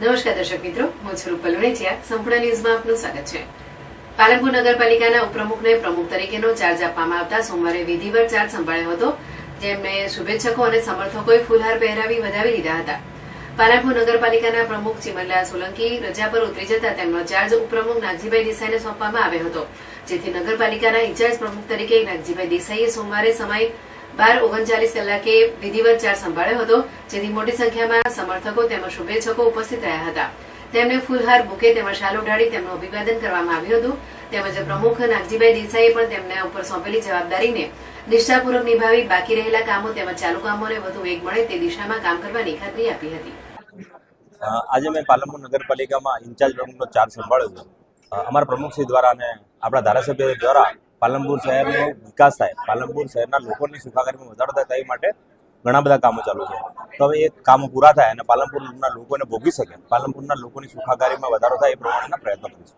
નમસ્કાર દર્શક મિત્રો, હું છું રૂપલ વેણિયા. સંપૂર્ણ ન્યૂઝમાં આપનું સ્વાગત છે. પાલનપુર નગરપાલિકાના ઉપપ્રમુખને પ્રમુખ તરીકેનો ચાર્જ આપવામાં આવતા સોમવારે વિધિવત ચાર્જ સંભાળ્યો હતો, જેમને શુભેચ્છકો અને સમર્થકોએ ફૂલહાર પહેરાવી વધાવી લીધા હતા. પાલનપુર નગરપાલિકાના પ્રમુખ ચિમનલાલ સોલંકી રજા પર ઉતરી જતા તેમનો ચાર્જ ઉપપ્રમુખ નાગજીભાઈ દેસાઈને સોંપવામાં આવ્યો હતો, જેથી નગરપાલિકાના ઇન્ચાર્જ પ્રમુખ તરીકે નાગજીભાઈ દેસાઈએ સોમવારે સમય 12:39 કલાકે વિધિવત ચાર્જ સંભાળ્યો હતો, જેથી મોટી સંખ્યામાં સમર્થકો તેમજ શુભેચ્છકો ઉપસ્થિત રહ્યા હતા. તેમને ફૂલહાર બુકે તેમજ શાલ ઓઢાડી તેમનું અભિવાદન કરવામાં આવ્યું હતું. તેમજ પ્રમુખ નાગજીભાઈ દેસાઈએ પણ તેમના ઉપર સોંપેલી જવાબદારીને નિષ્ઠાપૂર્વક નિભાવી બાકી રહેલા કામો તેમજ ચાલુ કામોને વધુ વેગ મળે તે દિશામાં કામ કરવાની ખાતરી આપી હતી. આજે મેં પાલનપુર નગરપાલિકામાં ઇન્ચાર્જ પ્રમુખનો ચાર્જ સંભાળ્યો છે. અમારા પ્રમુખશ્રી દ્વારા અને આપણા ધારાસભ્ય દ્વારા પાલનપુર શહેરનો વિકાસ થાય, પાલનપુર શહેરના લોકોની સુખાકારીમાં વધારો થાય તે માટે ઘણા બધા કામો ચાલુ છે. તો હવે એ કામો પૂરા થાય અને પાલનપુરના લોકોને ભોગી શકે, પાલનપુરના લોકોની સુખાકારીમાં વધારો થાય એ પ્રમાણેના પ્રયત્નો કરીશું.